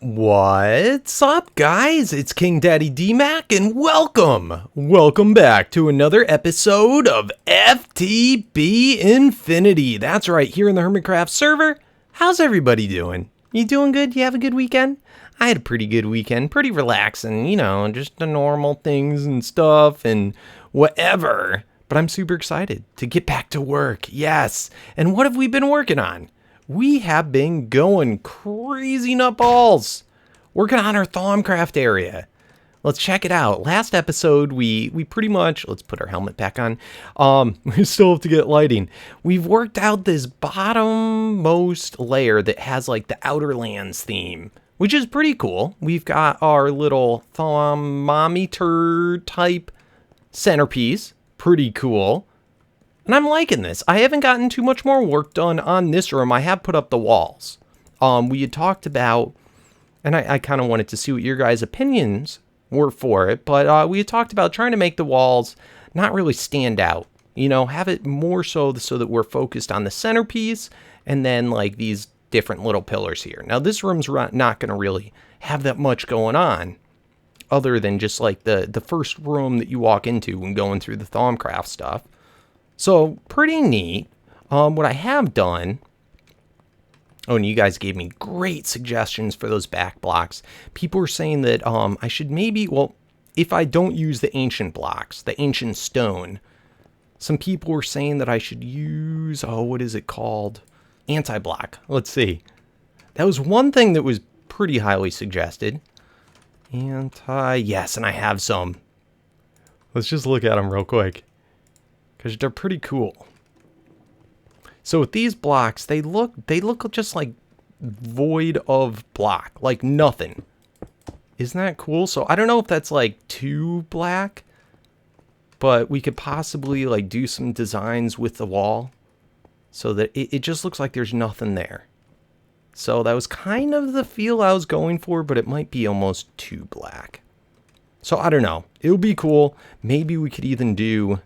What's up, guys? It's KingDaddyDMAC, and welcome back to another episode of FTB Infinity. That's right, here in the HermitCraft server. How's everybody doing? You doing good? You have a good weekend? I had a pretty good weekend, pretty relaxing, just the normal things and stuff and whatever. But I'm super excited to get back to work, yes. And what have we been working on? We have been going crazy nutballs, working on our Thaumcraft area. Let's check it out. Last episode, we pretty much, let's put our helmet back on. We still have to get lighting. We've worked out this bottommost layer that has like the Outer Lands theme, which is pretty cool. We've got our little thermometer type centerpiece, pretty cool. And I'm liking this. I haven't gotten too much more work done on this room. I have put up the walls. We had talked about, and I kind of wanted to see what your guys' opinions were for it, but we had talked about trying to make the walls not really stand out. Have it more so that we're focused on the centerpiece and then like these different little pillars here. Now this room's not going to really have that much going on other than just like the first room that you walk into when going through the Thaumcraft stuff. So, pretty neat. What I have done, and you guys gave me great suggestions for those back blocks. People were saying that I should maybe, if I don't use the ancient blocks, the ancient stone, some people were saying that I should use, what is it called? Anti-block. Let's see. That was one thing that was pretty highly suggested. Yes, and I have some. Let's just look at them real quick, because they're pretty cool. So with these blocks, they look just like void of block, like nothing. Isn't that cool? So I don't know if that's like too black, but we could possibly like do some designs with the wall so that it just looks like there's nothing there. So that was kind of the feel I was going for, but it might be almost too black. So I don't know. It'll be cool. Maybe we could even do,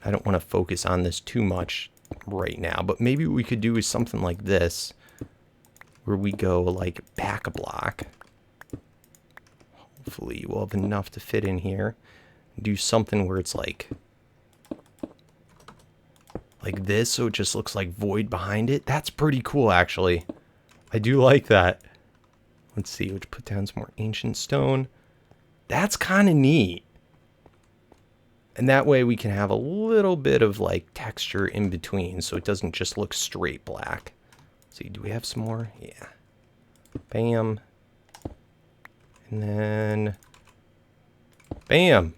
I don't want to focus on this too much right now, but maybe what we could do is something like this, where we go like back a block. Hopefully we'll have enough to fit in here. Do something where it's like this, so it just looks like void behind it. That's pretty cool, actually. I do like that. Let's see, let's put down some more ancient stone. That's kind of neat. And that way we can have a little bit of like texture in between, so it doesn't just look straight black. Let's see, do we have some more? Yeah. Bam. And then bam.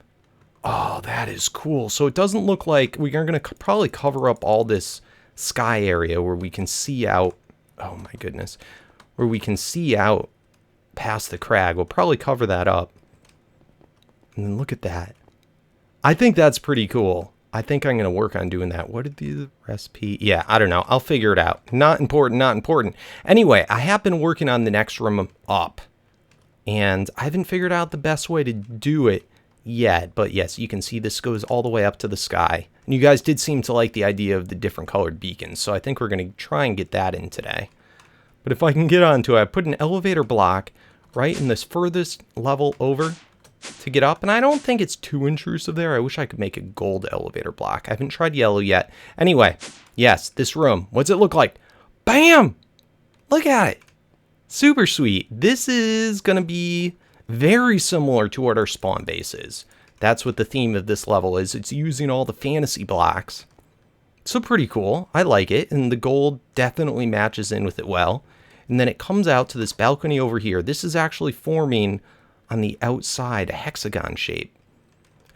Oh, that is cool. So it doesn't look like we are going to probably cover up all this sky area where we can see out. Oh my goodness. Where we can see out past the crag. We'll probably cover that up. And then look at that. I think that's pretty cool. I think I'm going to work on doing that. What did the recipe? Yeah, I don't know. I'll figure it out. Not important, not important. Anyway, I have been working on the next room up. And I haven't figured out the best way to do it yet. But yes, you can see this goes all the way up to the sky. And you guys did seem to like the idea of the different colored beacons. So I think we're going to try and get that in today. But if I can get onto it, I put an elevator block right in this furthest level over to get up, and I don't think it's too intrusive there. I wish I could make a gold elevator block. I haven't tried yellow yet. Anyway, yes, this room. What's it look like? Bam! Look at it. Super sweet. This is going to be very similar to what our spawn base is. That's what the theme of this level is. It's using all the fantasy blocks. So pretty cool. I like it, and the gold definitely matches in with it well. And then it comes out to this balcony over here. This is actually forming on the outside a hexagon shape,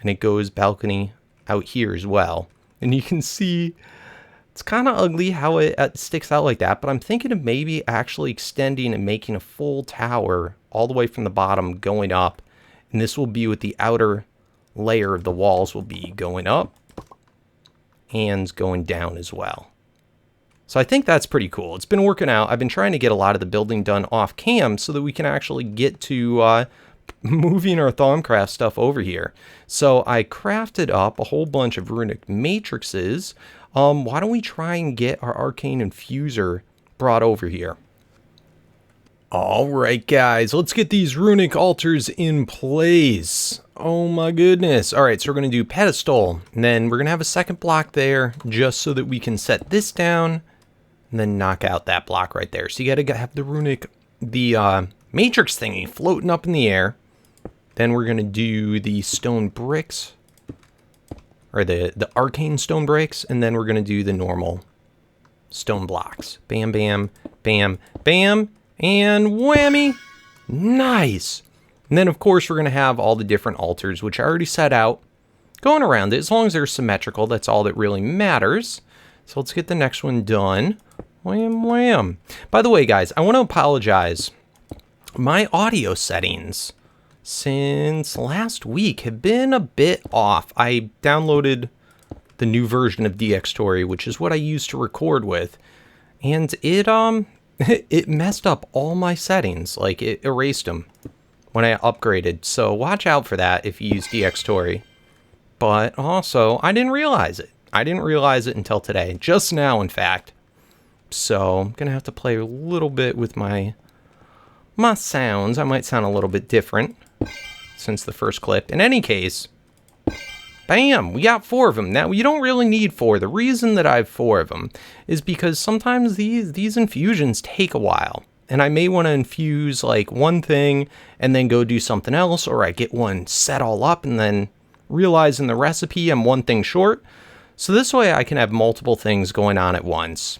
and it goes balcony out here as well. And you can see it's kind of ugly how it sticks out like that, but I'm thinking of maybe actually extending and making a full tower all the way from the bottom going up, and this will be with the outer layer of the walls will be going up and going down as well. So I think that's pretty cool. It's been working out. I've been trying to get a lot of the building done off cam so that we can actually get to moving our Thaumcraft stuff over here. So I crafted up a whole bunch of runic matrices. Why don't we try and get our Arcane infuser brought over here? All right, guys, let's get these runic altars in place. Oh my goodness. All right, so we're going to do pedestal, and then we're going to have a second block there just so that we can set this down and then knock out that block right there. So you got to have the runic, the matrix thingy floating up in the air. Then we're going to do the stone bricks, or the arcane stone bricks, and then we're going to do the normal stone blocks. Bam, bam, bam, bam. And whammy! Nice! And then, of course, we're going to have all the different altars, which I already set out, going around it. As long as they're symmetrical, that's all that really matters. So let's get the next one done. Wham, wham. By the way, guys, I want to apologize. My audio settings since last week have been a bit off. I downloaded the new version of DxTory, which is what I use to record with. And it messed up all my settings, like it erased them when I upgraded. So watch out for that if you use DxTory. But also, I didn't realize it. I didn't realize it until today, just now, in fact. So I'm gonna have to play a little bit with my sounds. I might sound a little bit different since the first clip. In any case, bam, we got 4 of them. Now, you don't really need 4. The reason that I have 4 of them is because sometimes these infusions take a while. And I may want to infuse like one thing and then go do something else, or I get one set all up and then realize in the recipe I'm one thing short. So this way I can have multiple things going on at once.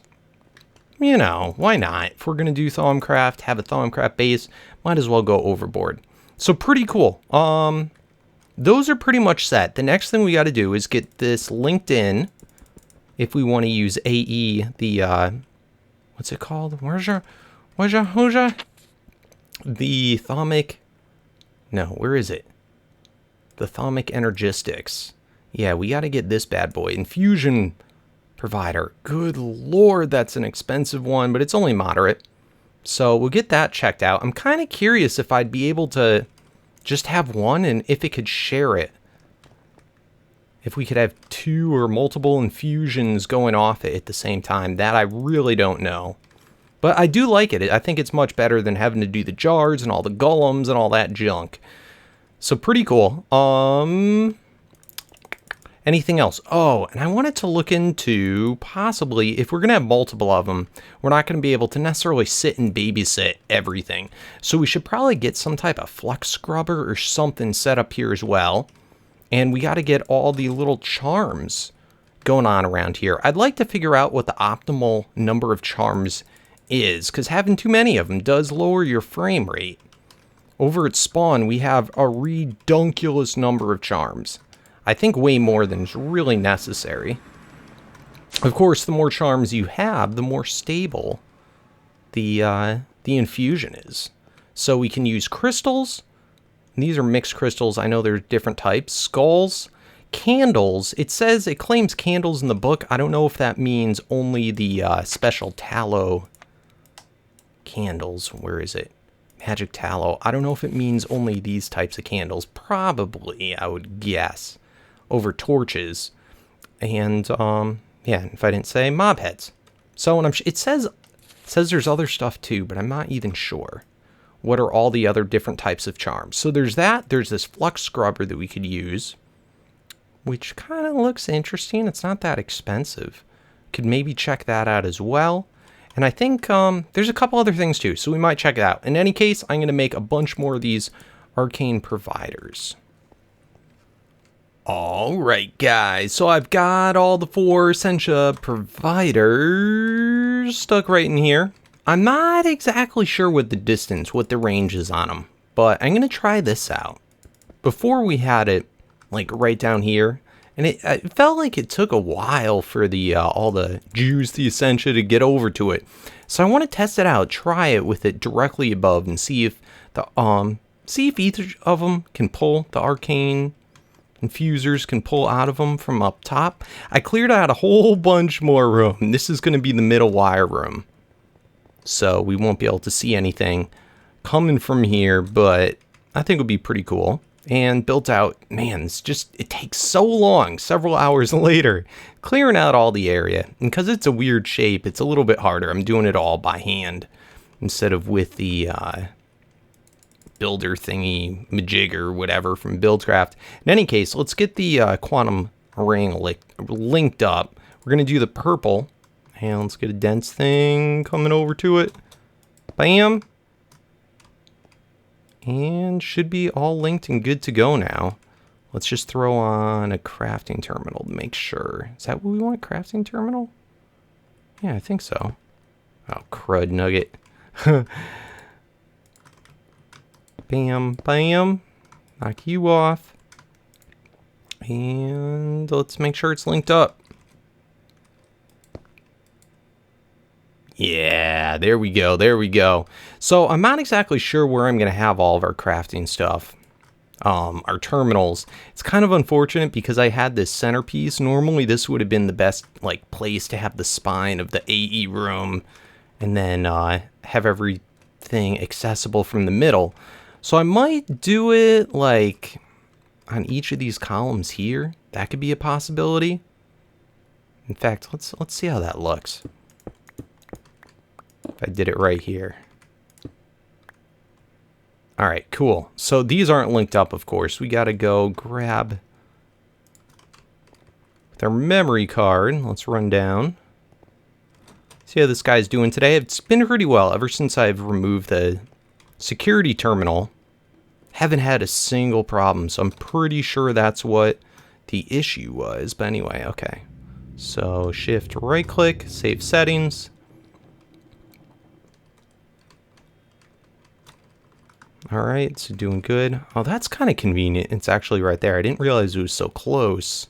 You know, why not? If we're going to do Thaumcraft, have a Thaumcraft base, might as well go overboard. So pretty cool. Those are pretty much set. The next thing we got to do is get this linked in. If we want to use AE, the, what's it called? Who's your? The thaumic, no, where is it? The thaumic Energistics. Yeah, we got to get this bad boy. Infusion provider. Good lord, that's an expensive one, but it's only moderate. So we'll get that checked out. I'm kind of curious if I'd be able to just have one and if it could share it. If we could have 2 or multiple infusions going off it at the same time, that I really don't know. But I do like it. I think it's much better than having to do the jars and all the golems and all that junk. So pretty cool. Anything else? Oh, and I wanted to look into possibly, if we're going to have multiple of them, we're not going to be able to necessarily sit and babysit everything. So we should probably get some type of flux scrubber or something set up here as well. And we got to get all the little charms going on around here. I'd like to figure out what the optimal number of charms is, because having too many of them does lower your frame rate. Over at spawn, we have a redunculous number of charms. I think way more than is really necessary. Of course, the more charms you have, the more stable the infusion is. So we can use crystals. These are mixed crystals. I know there's different types. Skulls, candles. It says, it claims candles in the book. I don't know if that means only the special tallow candles. Where is it? Magic tallow. I don't know if it means only these types of candles. Probably, I would guess. Over torches. And, yeah, if I didn't say, mob heads. So, and it says there's other stuff too, but I'm not even sure. What are all the other different types of charms? So there's that. There's this flux scrubber that we could use, which kind of looks interesting. It's not that expensive. Could maybe check that out as well. And I think there's a couple other things too, so we might check it out. In any case, I'm going to make a bunch more of these arcane providers. All right, guys. So I've got all the 4 Essentia providers stuck right in here. I'm not exactly sure what the distance, what the range is on them, but I'm going to try this out. Before we had it, like, right down here, and it felt like it took a while for the all the juice, the Essentia, to get over to it. So I want to test it out, try it with it directly above, and see if each of them can pull, the arcane infusers can pull out of them from up top. I cleared out a whole bunch more room. This is going to be the middle wire room. So we won't be able to see anything coming from here, but I think it'll be pretty cool. And built out, man, it takes so long, several hours later, clearing out all the area. And because it's a weird shape, it's a little bit harder. I'm doing it all by hand. instead of with the builder thingy majigger whatever from BuildCraft. In any case, let's get the quantum ring linked up. We're gonna do the purple, and let's get a dense thing coming over to it. Bam, and should be all linked and good to go now. Let's just throw on a crafting terminal to make sure. Is that what we want? Crafting terminal? Yeah, I think so. Oh, crud nugget. Bam, bam. Knock you off. And let's make sure it's linked up. Yeah, there we go, there we go. So I'm not exactly sure where I'm going to have all of our crafting stuff. Our terminals. It's kind of unfortunate because I had this centerpiece. Normally this would have been the best like place to have the spine of the AE room and then have everything accessible from the middle. So I might do it like on each of these columns here. That could be a possibility. In fact, let's see how that looks. If I did it right here. All right, cool. So these aren't linked up, of course. We got to go grab their memory card. Let's run down. See how this guy's doing today. It's been pretty well ever since I've removed the security terminal. Haven't had a single problem, so I'm pretty sure that's what the issue was. But anyway, okay. So shift right click, save settings. All right, so doing good. Oh, that's kind of convenient. It's actually right there. I didn't realize it was so close.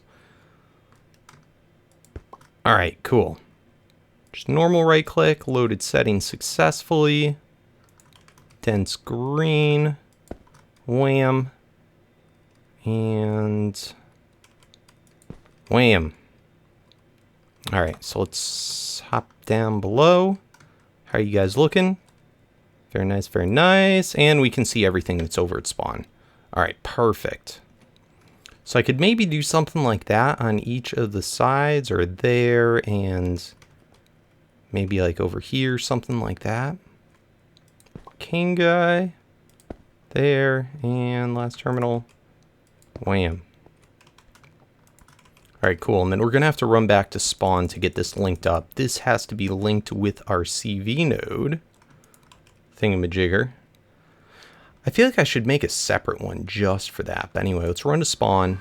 All right, cool. Just normal right click, loaded settings successfully. Dense green. Wham. And wham. All right, so let's hop down below. How are you guys looking? Very nice, very nice. And we can see everything that's over at spawn. All right, perfect. So I could maybe do something like that on each of the sides or there and maybe like over here, something like that. King guy there and last terminal. Wham. All right, cool. And then we're going to have to run back to spawn to get this linked up. This has to be linked with our CV node. Thingamajigger. I feel like I should make a separate one just for that. But anyway, let's run to spawn.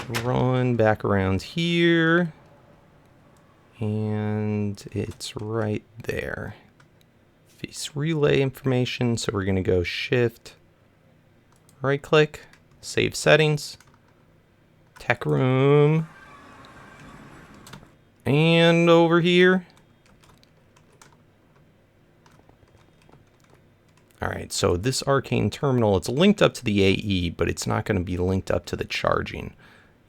Let's run back around here. And it's right there. Face relay information. So we're going to go shift, right click, save settings, tech room. And over here. All right, so this Arcane terminal, it's linked up to the AE, but it's not going to be linked up to the charging.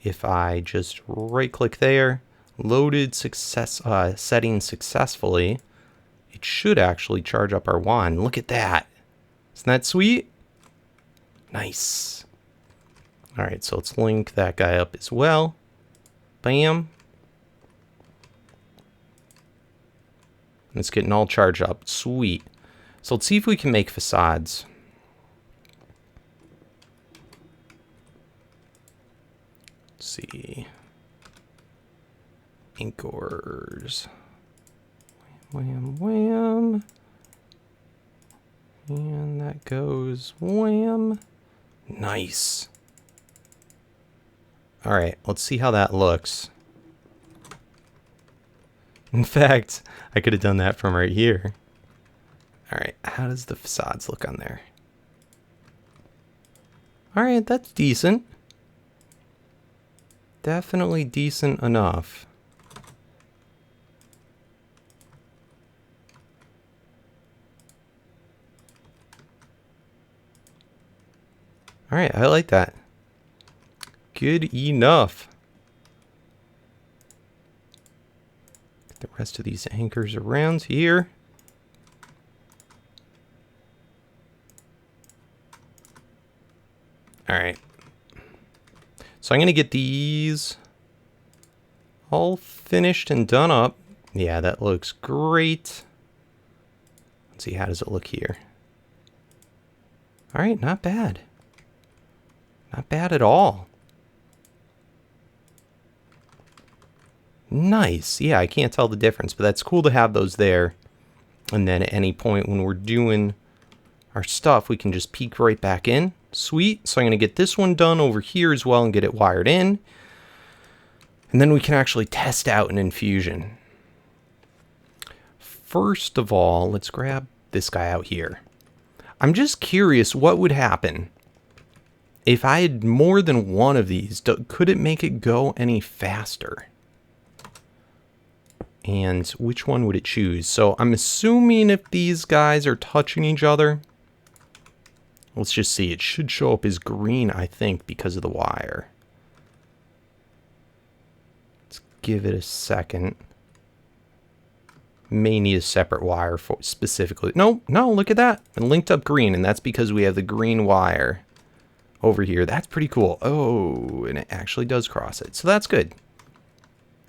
If I just right-click there, loaded settings successfully, it should actually charge up our wand. Look at that. Isn't that sweet? Nice. All right, so let's link that guy up as well. Bam. And it's getting all charged up. Sweet. So let's see if we can make facades. Let's see. Ink ores. Wham, wham. And that goes wham. Nice. All right, let's see how that looks. In fact, I could have done that from right here. All right, how does the facades look on there? All right, that's decent. Definitely decent enough. All right, I like that. Good enough. Get the rest of these anchors around here. All right. So I'm going to get these all finished and done up. Yeah, that looks great. Let's see, how does it look here? All right, not bad. Not bad at all. Nice. Yeah, I can't tell the difference, but that's cool to have those there. And then at any point when we're doing our stuff, we can just peek right back in. Sweet. So I'm going to get this one done over here as well and get it wired in. And then we can actually test out an infusion. First of all, let's grab this guy out here. I'm just curious what would happen if I had more than one of these. Could it make it go any faster? And which one would it choose? So I'm assuming if these guys are touching each other, let's just see. It should show up as green, I think, because of the wire. Let's give it a second. May need a separate wire for specifically. No, look at that. It linked up green, and that's because we have the green wire over here. That's pretty cool. Oh, and it actually does cross it. So that's good.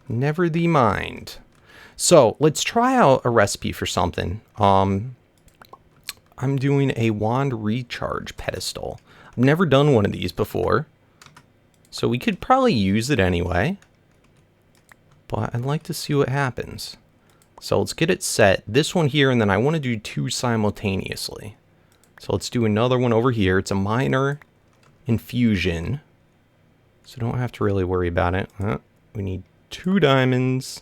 Never the mind. So let's try out a recipe for something. I'm doing a wand recharge pedestal. I've never done one of these before, so we could probably use it anyway. But I'd like to see what happens. So let's get it set. This one here, and then I want to do two simultaneously. So let's do another one over here. It's a minor infusion, so don't have to really worry about it. We need 2 diamonds.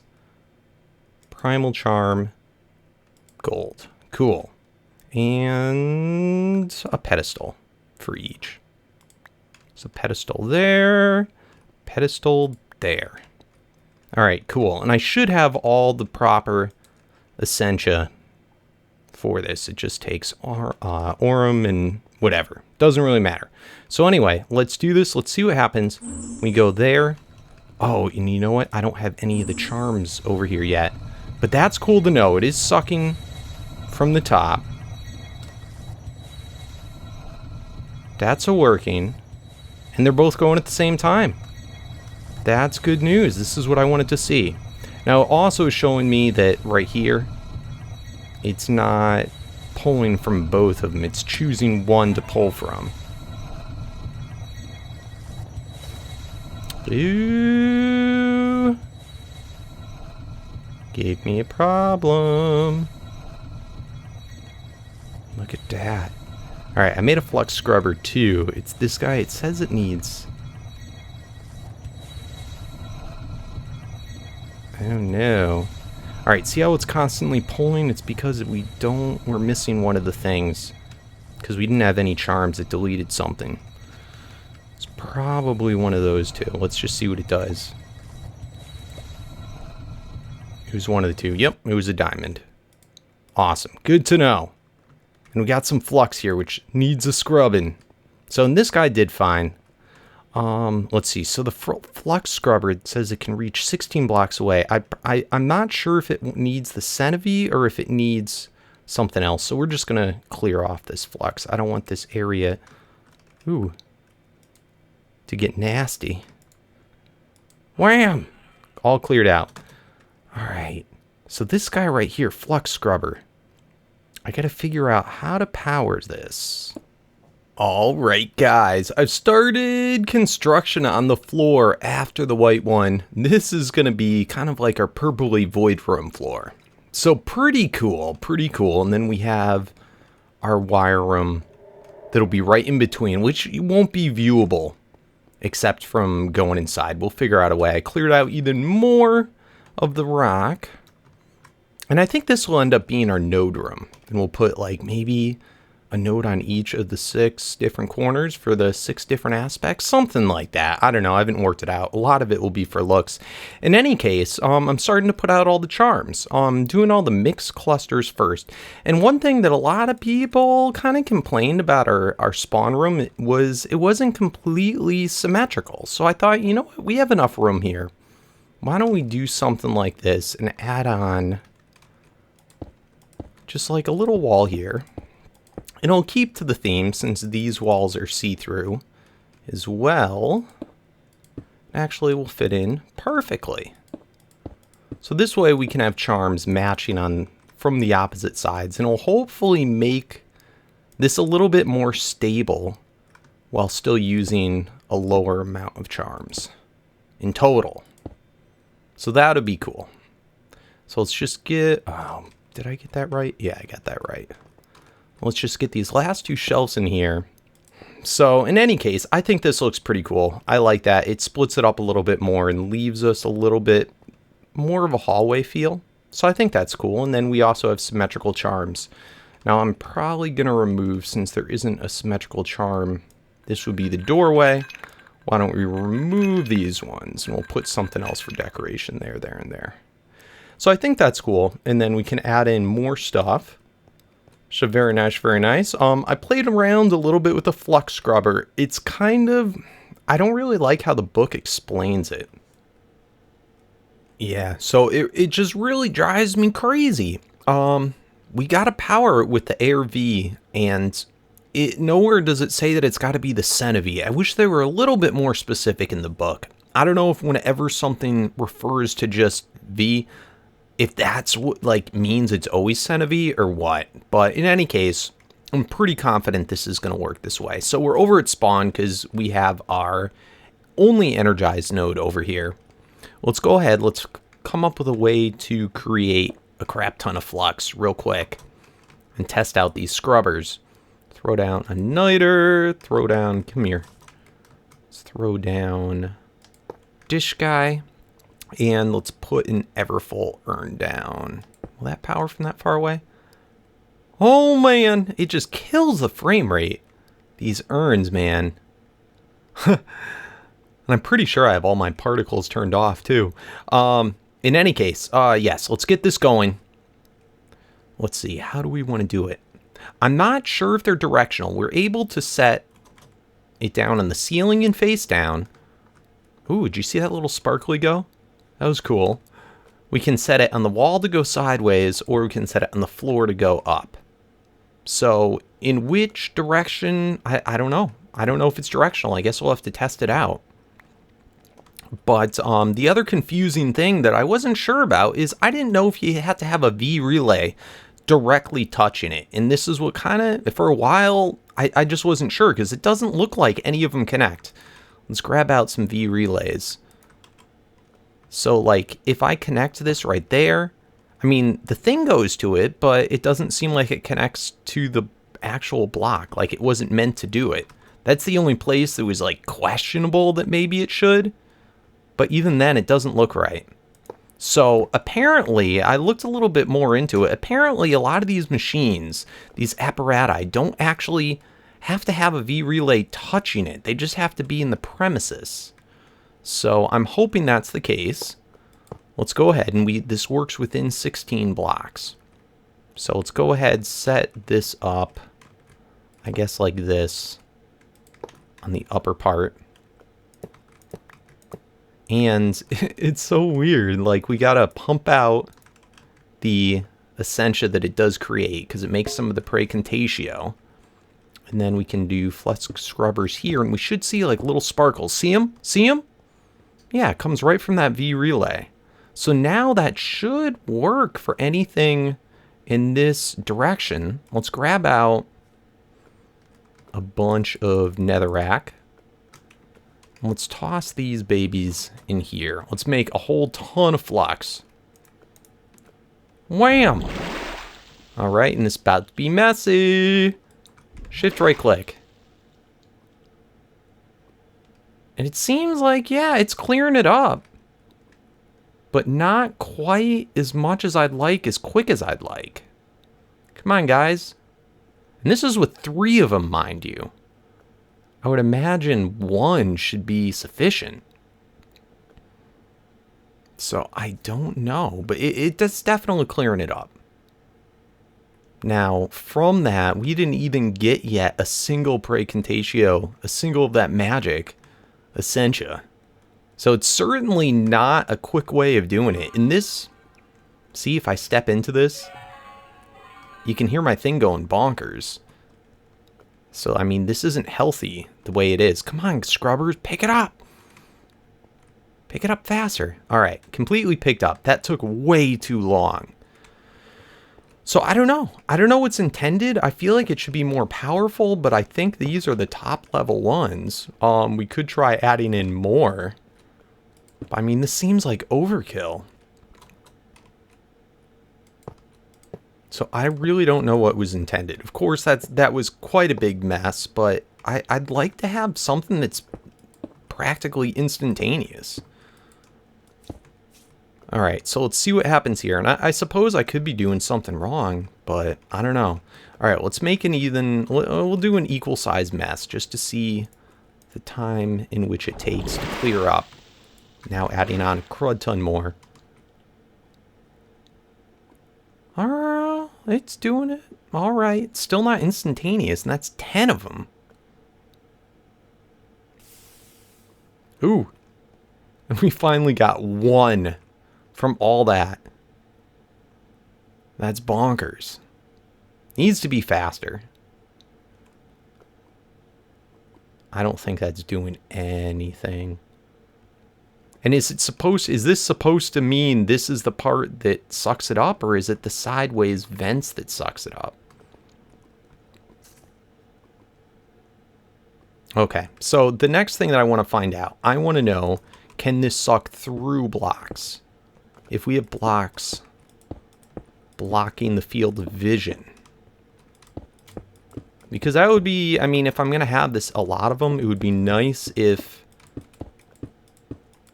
Primal charm, gold. Cool. And a pedestal for each. So pedestal there, pedestal there. All right, cool. And I should have all the proper essentia for this. It just takes aurum and whatever. Doesn't really matter. So anyway, let's do this. Let's see what happens. We go there. Oh, and you know what? I don't have any of the charms over here yet. But that's cool to know. It is sucking from the top. That's a working. And they're both going at the same time. That's good news. This is what I wanted to see. Now, it also is showing me that right here, it's not pulling from both of them. It's choosing one to pull from. Ooh. Gave me a problem. Look at that. Alright, I made a flux scrubber too. It's this guy. It says it needs... I don't know. Alright, see how it's constantly pulling? It's because we're missing one of the things. Because we didn't have any charms. It deleted something. It's probably one of those two. Let's just see what it does. It was one of the two. Yep, it was a diamond. Awesome. Good to know. And we got some flux here, which needs a scrubbing. So, and this guy did fine. Let's see. So the flux scrubber, it says it can reach 16 blocks away. I'm not sure if it needs the Centivie or if it needs something else. So we're just going to clear off this flux. I don't want this area, to get nasty. Wham! All cleared out. All right. So this guy right here, flux scrubber. I got to figure out how to power this. All right, guys, I've started construction on the floor after the white one. This is going to be kind of like our purpley void room floor. So pretty cool, pretty cool. And then we have our wire room that'll be right in between, which won't be viewable except from going inside. We'll figure out a way. I cleared out even more of the rock. And I think this will end up being our node room. And we'll put like maybe a node on each of the 6 different corners for the 6 different aspects. Something like that. I don't know. I haven't worked it out. A lot of it will be for looks. In any case, I'm starting to put out all the charms. Doing all the mixed clusters first. And one thing that a lot of people kind of complained about our spawn room was it wasn't completely symmetrical. So I thought, you know what? We have enough room here. Why don't we do something like this and add on just like a little wall here. It'll keep to the theme since these walls are see-through as well. Actually, will fit in perfectly. So this way we can have charms matching on from the opposite sides, and it'll hopefully make this a little bit more stable while still using a lower amount of charms in total. So that would be cool. So let's just get, did I get that right? Yeah, I got that right. Let's just get these last 2 shelves in here. So in any case, I think this looks pretty cool. I like that. It splits it up a little bit more and leaves us a little bit more of a hallway feel. So I think that's cool. And then we also have symmetrical charms. Now I'm probably going to remove, since there isn't a symmetrical charm, this would be the doorway. Why don't we remove these ones and we'll put something else for decoration there, and there. So I think that's cool. And then we can add in more stuff. So very nice, very nice. I played around a little bit with the flux scrubber. It's kind of, I don't really like how the book explains it. Yeah, so it just really drives me crazy. We gotta power it with the ARV, and nowhere does it say that it's gotta be the Centivi. I wish they were a little bit more specific in the book. I don't know if whenever something refers to just V, if that's what means it's always Centivi or what. But in any case, I'm pretty confident this is going to work this way. So we're over at spawn because we have our only energized node over here. Let's go ahead. Let's come up with a way to create a crap ton of flux real quick and test out these scrubbers. Throw down a niter. Throw down, come here. Let's throw down dish guy. And let's put an Everfull urn down. Will that power from that far away? Oh man, it just kills the frame rate. These urns, man. And I'm pretty sure I have all my particles turned off too. In any case, yes, let's get this going. Let's see, how do we want to do it? I'm not sure if they're directional. We're able to set it down on the ceiling and face down. Ooh, did you see that little sparkly go? That was cool. We can set it on the wall to go sideways, or we can set it on the floor to go up. So in which direction, I don't know. I don't know if it's directional. I guess we'll have to test it out. But the other confusing thing that I wasn't sure about is I didn't know if you had to have a V relay directly touching it. And this is what kind of, for a while, I just wasn't sure because it doesn't look like any of them connect. Let's grab out some V relays. So, if I connect this right there, I mean, the thing goes to it, but it doesn't seem like it connects to the actual block. Like, it wasn't meant to do it. That's the only place that was, questionable that maybe it should. But even then, it doesn't look right. So, apparently, I looked a little bit more into it. Apparently, a lot of these machines, these apparati, don't actually have to have a V relay touching it. They just have to be in the premises. So I'm hoping that's the case. Let's go ahead and this works within 16 blocks. So let's go ahead, set this up, I guess like this on the upper part. And it's so weird. We gotta pump out the essentia that it does create because it makes some of the precontatio. And then we can do flux scrubbers here, and we should see little sparkles. See them? See them? Yeah, it comes right from that V relay. So now that should work for anything in this direction. Let's grab out a bunch of netherrack. Let's toss these babies in here. Let's make a whole ton of flux. Wham! Alright, and it's about to be messy. Shift right click. And it seems like, yeah, it's clearing it up. But not quite as much as I'd like, as quick as I'd like. Come on, guys. And this is with 3 of them, mind you. I would imagine 1 should be sufficient. So I don't know, but it's definitely clearing it up. Now, from that, we didn't even get yet a single precontatio, a single of that magic essentia. So it's certainly not a quick way of doing it. In this, see if I step into this, you can hear my thing going bonkers. So, I mean, this isn't healthy the way it is. Come on, scrubbers, pick it up. Pick it up faster. All right, completely picked up. That took way too long. So I don't know. I don't know what's intended. I feel like it should be more powerful, but I think these are the top level ones. We could try adding in more. I mean, this seems like overkill. So I really don't know what was intended. Of course, that was quite a big mess, but I'd like to have something that's practically instantaneous. All right, so let's see what happens here. And I suppose I could be doing something wrong, but I don't know. All right, let's make an even, we'll do an equal size mess just to see the time in which it takes to clear up. Now adding on a crud ton more. All right, it's doing it. All right, still not instantaneous, and that's 10 of them. Ooh, and we finally got one from all that. That's bonkers. Needs to be faster. I don't think that's doing anything. And is this supposed to mean this is the part that sucks it up, or is it the sideways vents that sucks it up? Okay, so the next thing that I want to find out, I want to know, can this suck through blocks? If we have blocks blocking the field of vision. Because that would be, I mean, if I'm going to have this, a lot of them, it would be nice if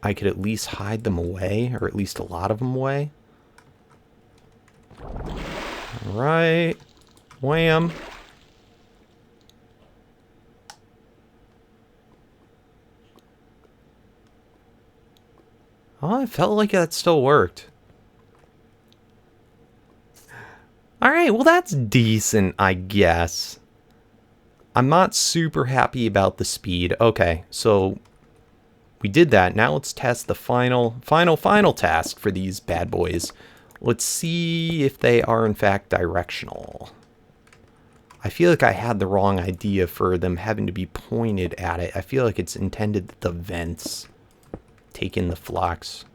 I could at least hide them away, or at least a lot of them away. Alright. Wham. Oh, I felt like that still worked. Alright, well that's decent, I guess. I'm not super happy about the speed. Okay, so we did that. Now let's test the final task for these bad boys. Let's see if they are in fact directional. I feel like I had the wrong idea for them having to be pointed at it. I feel like it's intended that the vents take in the flux.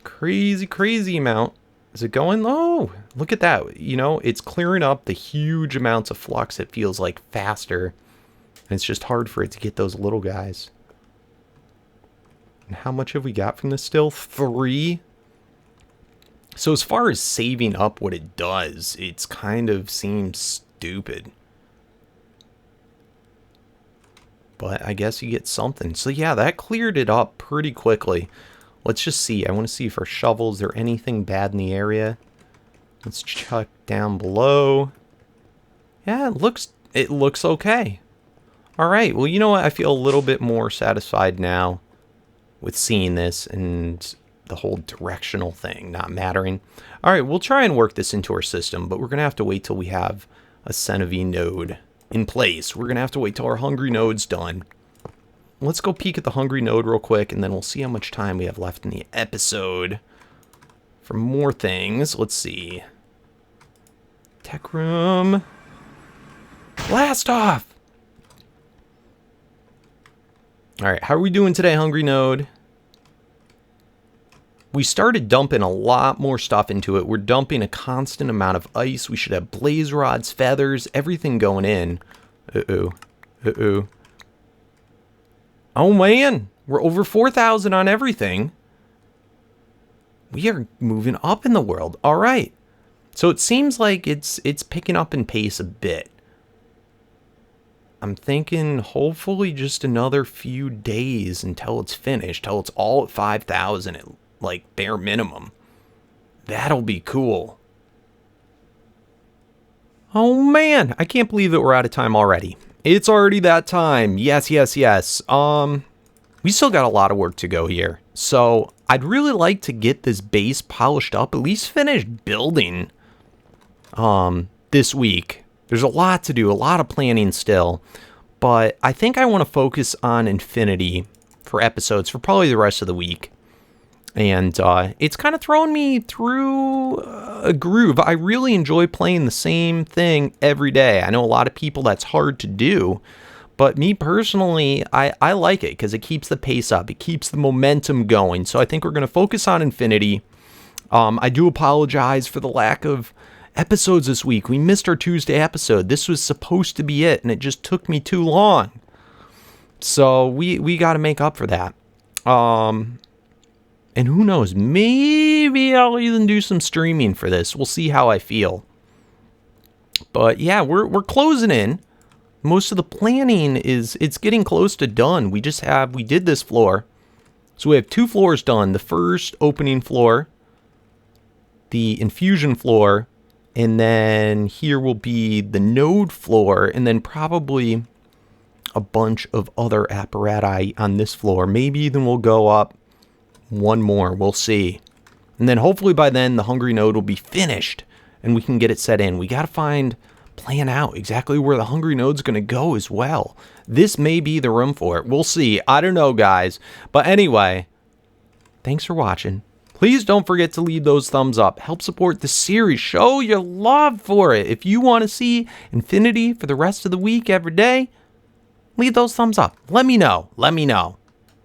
Crazy amount. Is it going low? Look at that. You know, it's clearing up the huge amounts of flux. It feels like faster. And it's just hard for it to get those little guys. And how much have we got from this still? 3? So as far as saving up what it does, it's kind of seems stupid. But I guess you get something. So yeah, that cleared it up pretty quickly. Let's just see. I want to see if our shovels, is there anything bad in the area? Let's check down below. Yeah, it looks okay. All right. Well, you know what? I feel a little bit more satisfied now with seeing this and the whole directional thing not mattering. All right, we'll try and work this into our system, but we're going to have to wait till we have a Centivy node in place. We're going to have to wait till our hungry node's done. Let's go peek at the hungry node real quick, and then we'll see how much time we have left in the episode for more things. Let's see. Tech room. Blast off! Alright, how are we doing today, hungry node? We started dumping a lot more stuff into it. We're dumping a constant amount of ice. We should have blaze rods, feathers, everything going in. Uh-oh. Oh man, we're over 4,000 on everything. We are moving up in the world. All right. So it seems like it's picking up in pace a bit. I'm thinking hopefully just another few days until it's finished, till it's all at 5,000 at like bare minimum. That'll be cool. Oh man, I can't believe that we're out of time already. It's already that time. Yes. We still got a lot of work to go here. So I'd really like to get this base polished up, at least finish building this week. There's a lot to do, a lot of planning still. But I think I want to focus on Infinity for episodes for probably the rest of the week. And it's kind of throwing me through a groove. I really enjoy playing the same thing every day. I know a lot of people that's hard to do, But me personally, I like it because it keeps the pace up. It keeps the momentum going. So I think we're going to focus on Infinity. I do apologize for the lack of episodes this week. We missed our Tuesday episode. This was supposed to be it, and it just took me too long. So we got to make up for that. And who knows? Maybe I'll even do some streaming for this. We'll see how I feel. But yeah, we're closing in. Most of the planning it's getting close to done. We did this floor. So we have 2 floors done. The first opening floor, the infusion floor, and then here will be the node floor, and then probably a bunch of other apparatus on this floor. Maybe then we'll go up one more. We'll see. And then hopefully by then the hungry node will be finished and we can get it set in. We got to plan out exactly where the hungry node's going to go as well. This may be the room for it. We'll see. I don't know, guys. But anyway, thanks for watching. Please don't forget to leave those thumbs up. Help support the series. Show your love for it. If you want to see Infinity for the rest of the week every day, leave those thumbs up. Let me know. Let me know.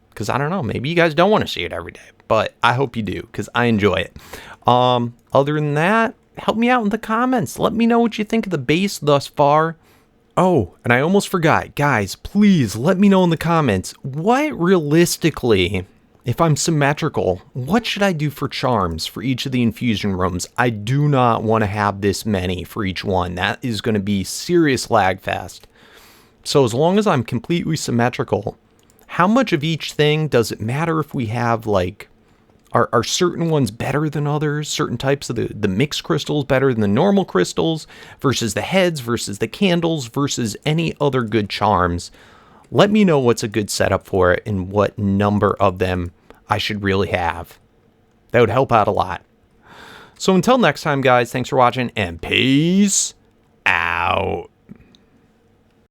Because I don't know. Maybe you guys don't want to see it every day. But I hope you do because I enjoy it. Other than that, help me out in the comments. Let me know what you think of the base thus far. Oh, and I almost forgot. Guys, please let me know in the comments. What realistically, if I'm symmetrical, what should I do for charms for each of the infusion rooms? I do not want to have this many for each one. That is going to be serious lag fest. So as long as I'm completely symmetrical, how much of each thing does it matter if we have, like, are certain ones better than others? Certain types of the mixed crystals better than the normal crystals versus the heads versus the candles versus any other good charms? Let me know what's a good setup for it and what number of them I should really have. That would help out a lot. So until next time, guys, thanks for watching and peace out.